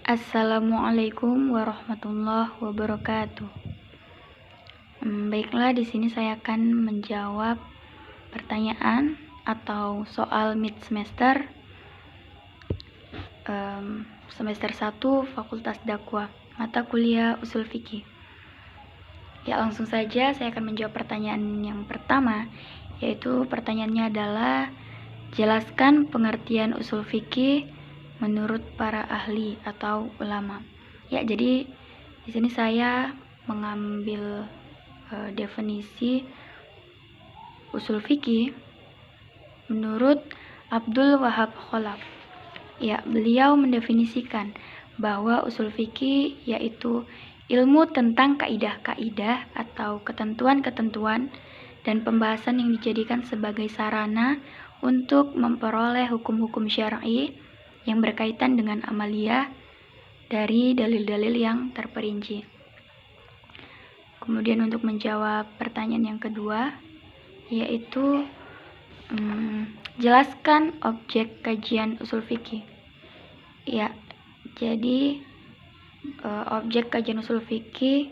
Assalamualaikum warahmatullahi wabarakatuh. Baiklah, di sini saya akan menjawab pertanyaan atau soal mid semester semester 1 Fakultas Dakwah, mata kuliah Ushul Fiqih. Ya, langsung saja saya akan menjawab pertanyaan yang pertama, yaitu pertanyaannya adalah jelaskan pengertian ushul fiqih menurut para ahli atau ulama. Ya, jadi di sini saya mengambil definisi ushul fiqih menurut Abdul Wahab Khalaf. Ya, beliau mendefinisikan bahwa ushul fiqih yaitu ilmu tentang kaidah-kaidah atau ketentuan-ketentuan dan pembahasan yang dijadikan sebagai sarana untuk memperoleh hukum-hukum syar'i yang berkaitan dengan amaliyah dari dalil-dalil yang terperinci. Kemudian untuk menjawab pertanyaan yang kedua, yaitu jelaskan objek kajian ushul fiqih. Ya, jadi objek kajian ushul fiqih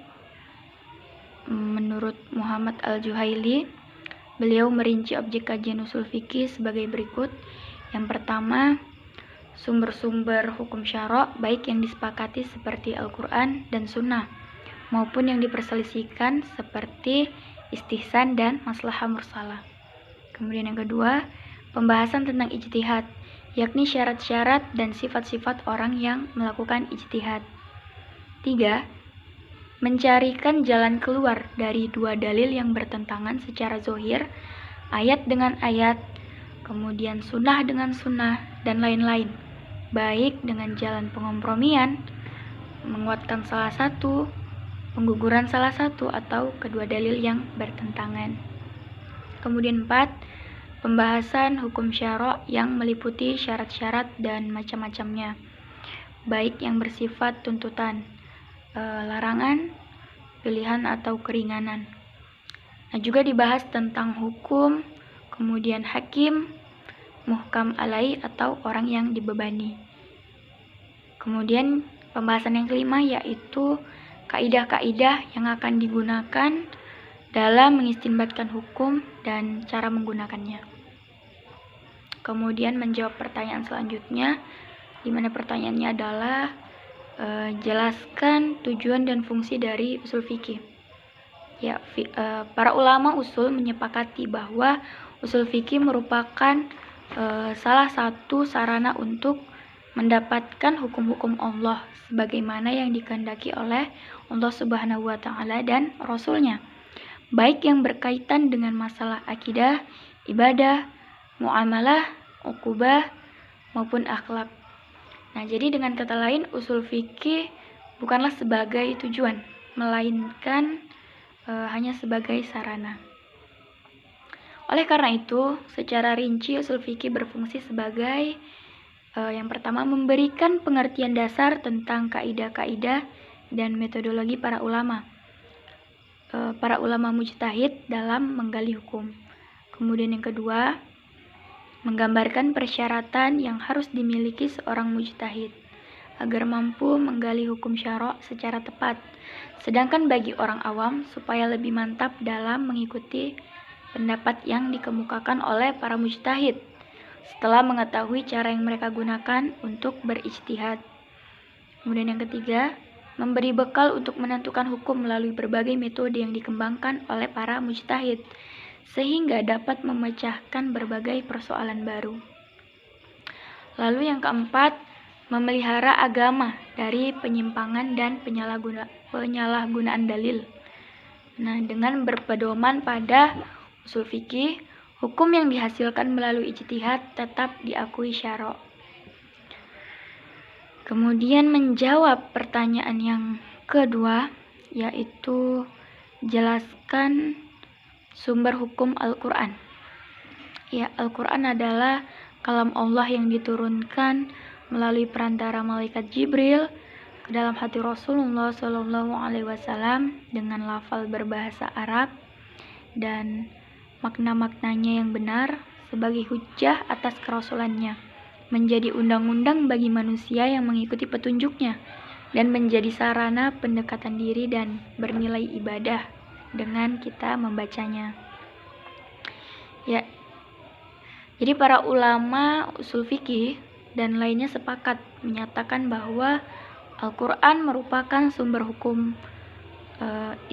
menurut Muhammad Al-Juhaili, beliau merinci objek kajian ushul fiqih sebagai berikut. Yang pertama, sumber-sumber hukum syara' baik yang disepakati seperti Al-Quran dan Sunnah maupun yang diperselisihkan seperti istihsan dan maslahah mursalah. Kemudian yang kedua, pembahasan tentang ijtihad, yakni syarat-syarat dan sifat-sifat orang yang melakukan ijtihad. 3. Mencarikan jalan keluar dari dua dalil yang bertentangan secara zahir, ayat dengan ayat, kemudian sunnah dengan sunnah, dan lain-lain, baik dengan jalan pengompromian, menguatkan salah satu, pengguguran salah satu, atau kedua dalil yang bertentangan. Kemudian 4. Pembahasan hukum syara' yang meliputi syarat-syarat dan macam-macamnya, baik yang bersifat tuntutan, larangan, pilihan, atau keringanan. Nah, juga dibahas tentang hukum, kemudian hakim, muhkam alai atau orang yang dibebani. Kemudian pembahasan yang kelima yaitu kaidah-kaidah yang akan digunakan dalam mengistinbatkan hukum dan cara menggunakannya. Kemudian menjawab pertanyaan selanjutnya, di mana pertanyaannya adalah jelaskan tujuan dan fungsi dari ushul fiqih. Ya, para ulama usul menyepakati bahwa ushul fiqih merupakan salah satu sarana untuk mendapatkan hukum-hukum Allah sebagaimana yang dikehendaki oleh Allah Subhanahu wa Ta'ala dan Rasul-Nya, baik yang berkaitan dengan masalah akidah, ibadah, muamalah, uqubah, maupun akhlak. Nah, jadi dengan kata lain, ushul fiqih bukanlah sebagai tujuan, melainkan hanya sebagai sarana. Oleh karena itu, secara rinci ushul fiqih berfungsi sebagai yang pertama, memberikan pengertian dasar tentang kaidah-kaidah dan metodologi para ulama mujtahid dalam menggali hukum. Kemudian yang kedua, menggambarkan persyaratan yang harus dimiliki seorang mujtahid agar mampu menggali hukum syara' secara tepat. Sedangkan bagi orang awam supaya lebih mantap dalam mengikuti pendapat yang dikemukakan oleh para mujtahid setelah mengetahui cara yang mereka gunakan untuk berijtihad. Kemudian yang ketiga, memberi bekal untuk menentukan hukum melalui berbagai metode yang dikembangkan oleh para mujtahid sehingga dapat memecahkan berbagai persoalan baru. Lalu yang keempat, memelihara agama dari penyimpangan dan penyalahgunaan dalil. Nah, dengan berpedoman pada ushul fiqih, hukum yang dihasilkan melalui ijtihad tetap diakui syara'. Kemudian menjawab pertanyaan yang kedua, yaitu jelaskan sumber hukum Al-Quran. Ya, Al-Quran adalah kalam Allah yang diturunkan melalui perantara malaikat Jibril ke dalam hati Rasulullah SAW dengan lafal berbahasa Arab dan makna-maknanya yang benar sebagai hujjah atas kerasulannya, menjadi undang-undang bagi manusia yang mengikuti petunjuknya, dan menjadi sarana pendekatan diri dan bernilai ibadah dengan kita membacanya. Ya, jadi para ulama usul fikih dan lainnya sepakat menyatakan bahwa Al-Quran merupakan sumber hukum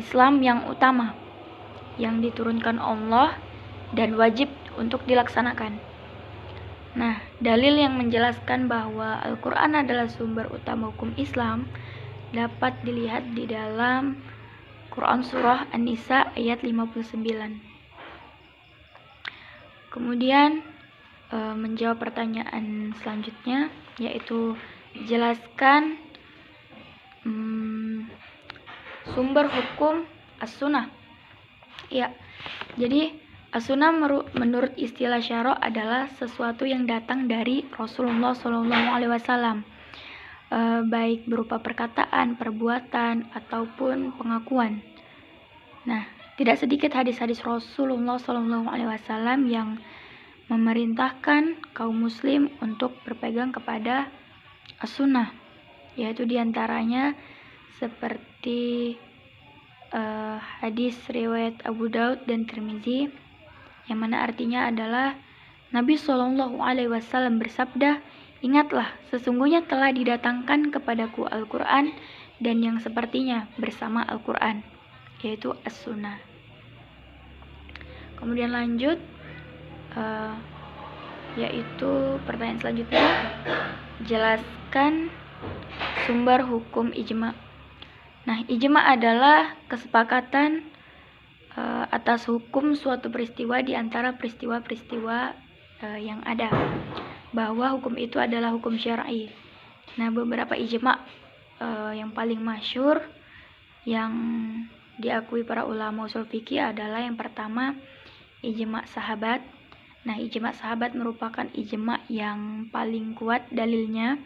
Islam yang utama, yang diturunkan Allah dan wajib untuk dilaksanakan. Nah, dalil yang menjelaskan bahwa Al-Quran adalah sumber utama hukum Islam dapat dilihat di dalam Quran Surah An-Nisa ayat 59. Kemudian menjawab pertanyaan selanjutnya, yaitu jelaskan sumber hukum as-sunnah. Ya, jadi as-sunnah menurut istilah syara' adalah sesuatu yang datang dari Rasulullah SAW, baik berupa perkataan, perbuatan, ataupun pengakuan. Nah, tidak sedikit hadis-hadis Rasulullah SAW yang memerintahkan kaum muslim untuk berpegang kepada as-sunnah, yaitu diantaranya seperti hadis riwayat Abu Daud dan Tirmizi, yang mana artinya adalah Nabi SAW bersabda, "Ingatlah, sesungguhnya telah didatangkan kepadaku Al-Quran dan yang sepertinya bersama Al-Quran, yaitu as-sunnah." Kemudian lanjut, yaitu pertanyaan selanjutnya, jelaskan sumber hukum ijma'. Nah, ijma' adalah kesepakatan atas hukum suatu peristiwa di antara peristiwa-peristiwa yang ada, bahwa hukum itu adalah hukum syar'i. Nah, beberapa ijma' yang paling masyhur yang diakui para ulama usul fikih adalah yang pertama ijma' sahabat. Nah, ijma' sahabat merupakan ijma' yang paling kuat dalilnya.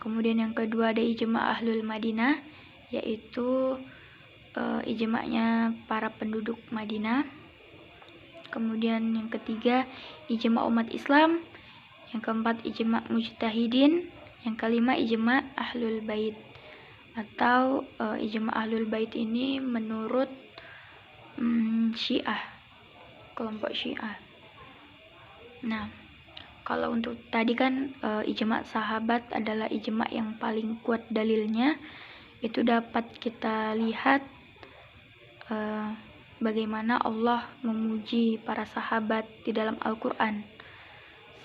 Kemudian yang kedua ada ijma' ahlul Madinah, yaitu ijma'nya para penduduk Madinah. Kemudian yang ketiga ijma' umat Islam. Yang keempat ijma' mujtahidin. Yang kelima ijma' ahlul bait, atau ijma' ahlul bait ini menurut Syiah, kelompok Syiah. Nah, kalau untuk tadi kan ijma' sahabat adalah ijma' yang paling kuat dalilnya. Itu dapat kita lihat bagaimana Allah memuji para sahabat di dalam Al-Quran,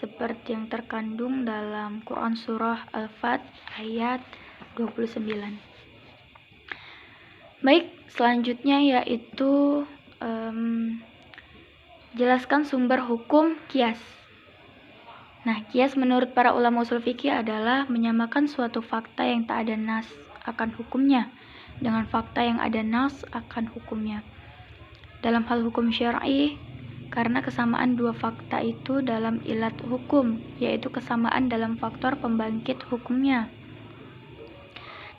seperti yang terkandung dalam Quran Surah Al-Fat ayat 29. Baik, selanjutnya yaitu jelaskan sumber hukum kias. Nah, kias menurut para ulama usul fikih adalah menyamakan suatu fakta yang tak ada nas akan hukumnya dengan fakta yang ada nas akan hukumnya. Dalam hal hukum syar'i, karena kesamaan dua fakta itu dalam ilat hukum, yaitu kesamaan dalam faktor pembangkit hukumnya.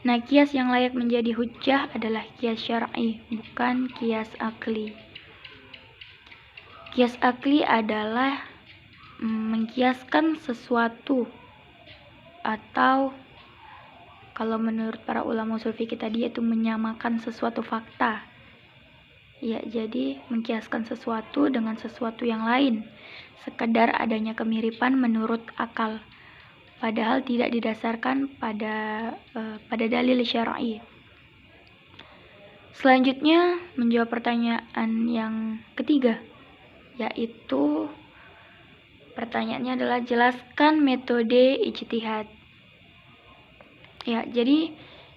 Nah, kias yang layak menjadi hujjah adalah kias syar'i, bukan kias akli. Kias akli adalah mengkiaskan sesuatu, atau kalau menurut para ulama usul fikih tadi itu menyamakan sesuatu fakta. Ya, jadi mengkiaskan sesuatu dengan sesuatu yang lain, sekedar adanya kemiripan menurut akal, padahal tidak didasarkan pada dalil syar'i. Selanjutnya menjawab pertanyaan yang ketiga, yaitu pertanyaannya adalah jelaskan metode ijtihad. Ya, jadi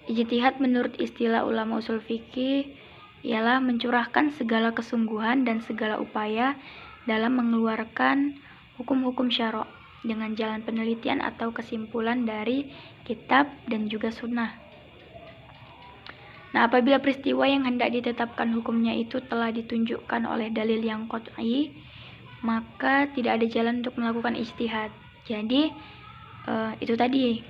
ijtihad menurut istilah ulama usul fikih ialah mencurahkan segala kesungguhan dan segala upaya dalam mengeluarkan hukum-hukum syara' dengan jalan penelitian atau kesimpulan dari kitab dan juga sunnah. Nah, apabila peristiwa yang hendak ditetapkan hukumnya itu telah ditunjukkan oleh dalil yang qat'i, maka tidak ada jalan untuk melakukan ijtihad. Jadi itu tadi,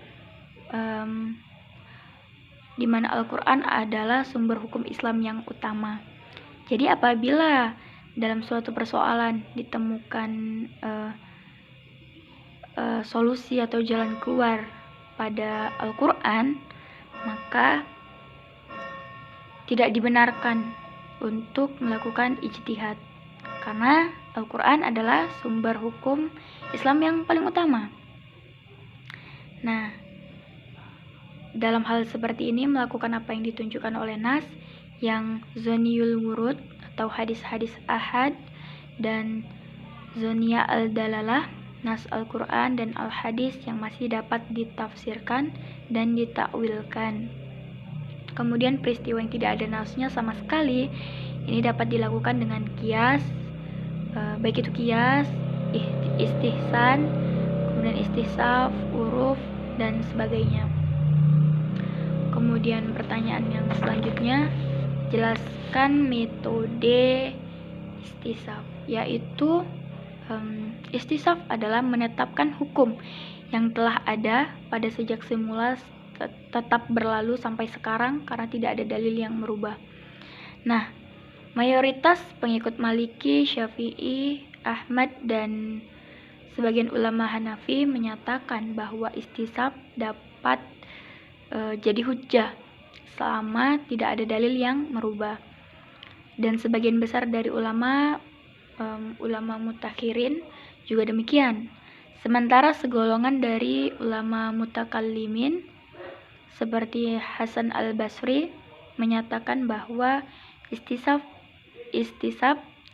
di mana Al-Quran adalah sumber hukum Islam yang utama. Jadi apabila dalam suatu persoalan ditemukan solusi atau jalan keluar pada Al-Quran, maka tidak dibenarkan untuk melakukan ijtihad, karena Al-Quran adalah sumber hukum Islam yang paling utama. Nah, dalam hal seperti ini melakukan apa yang ditunjukkan oleh nas yang zoniyul wurud atau hadis-hadis ahad dan zonia al-dalalah, nas Al-Quran dan al-hadis yang masih dapat ditafsirkan dan ditakwilkan. Kemudian peristiwa yang tidak ada nasnya sama sekali, ini dapat dilakukan dengan kias, baik itu kias, istihsan, kemudian istisaf, uruf, dan sebagainya. Kemudian pertanyaan yang selanjutnya, jelaskan metode istisaf, yaitu istisaf adalah menetapkan hukum yang telah ada pada sejak semula tetap berlalu sampai sekarang karena tidak ada dalil yang merubah. Nah, mayoritas pengikut Maliki, Syafi'i, Ahmad, dan sebagian ulama Hanafi menyatakan bahwa istisaf dapat jadi hujjah selama tidak ada dalil yang merubah. Dan sebagian besar dari ulama mutakhirin juga demikian. Sementara segolongan dari ulama mutakallimin seperti Hasan al-Basri menyatakan bahwa istisaf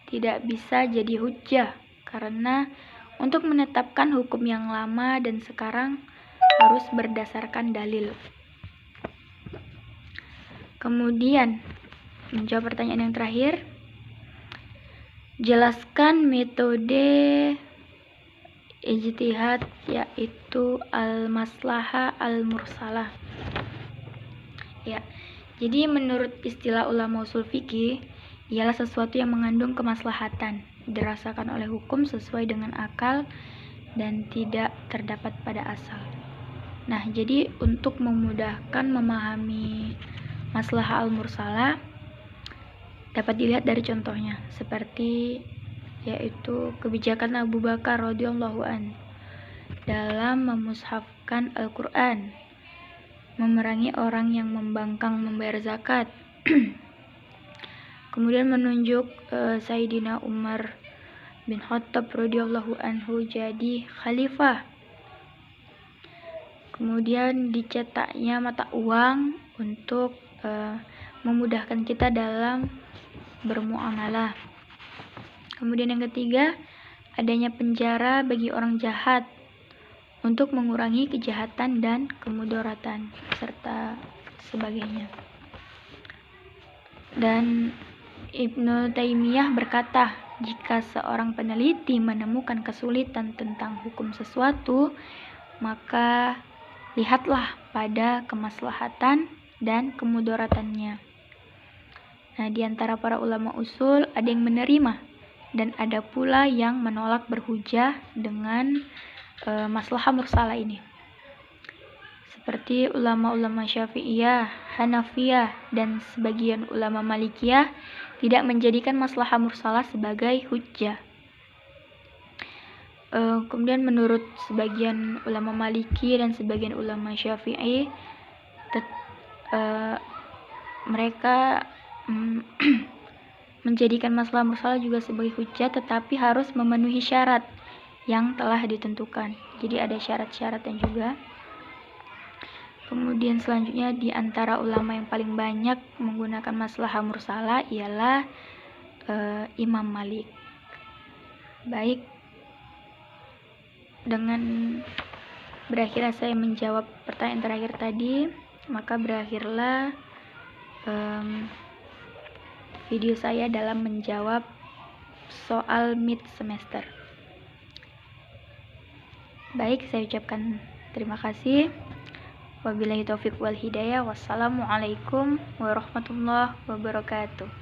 tidak bisa jadi hujjah karena untuk menetapkan hukum yang lama dan sekarang harus berdasarkan dalil. Kemudian menjawab pertanyaan yang terakhir, jelaskan metode ijtihad, yaitu al-maslahah al-mursalah. Ya, jadi menurut istilah ulama usul fikih, ialah sesuatu yang mengandung kemaslahatan, dirasakan oleh hukum sesuai dengan akal dan tidak terdapat pada asal. Nah, jadi untuk memudahkan memahami maslahah al-mursalah dapat dilihat dari contohnya, seperti yaitu kebijakan Abu Bakar radhiyallahu an dalam memushafkan Al-Quran, memerangi orang yang membangkang membayar zakat. Kemudian menunjuk Sayyidina Umar bin Khattab radhiyallahu anhu jadi khalifah. Kemudian dicetaknya mata uang untuk memudahkan kita dalam bermuamalah. Kemudian yang ketiga, adanya penjara bagi orang jahat untuk mengurangi kejahatan dan kemudaratan serta sebagainya. Dan Ibnu Taimiyah berkata, jika seorang peneliti menemukan kesulitan tentang hukum sesuatu, maka lihatlah pada kemaslahatan dan kemudaratannya. Nah, di antara para ulama usul ada yang menerima dan ada pula yang menolak berhujjah dengan maslahah mursalah ini. Seperti ulama-ulama Syafi'iyah, Hanafiyah, dan sebagian ulama Malikiyah tidak menjadikan maslahah mursalah sebagai hujjah. Kemudian menurut sebagian ulama Maliki dan sebagian ulama Syafi'i, mereka menjadikan maslahah mursalah juga sebagai hujjah, tetapi harus memenuhi syarat yang telah ditentukan. Jadi ada syarat-syaratnya juga. Kemudian selanjutnya di antara ulama yang paling banyak menggunakan maslahah mursalah ialah Imam Malik. Baik, dengan berakhirnya saya menjawab pertanyaan terakhir tadi, maka berakhirlah video saya dalam menjawab soal mid semester. Baik, saya ucapkan terima kasih. Wabillahi taufiq wal hidayah. Wassalamualaikum warahmatullahi wabarakatuh.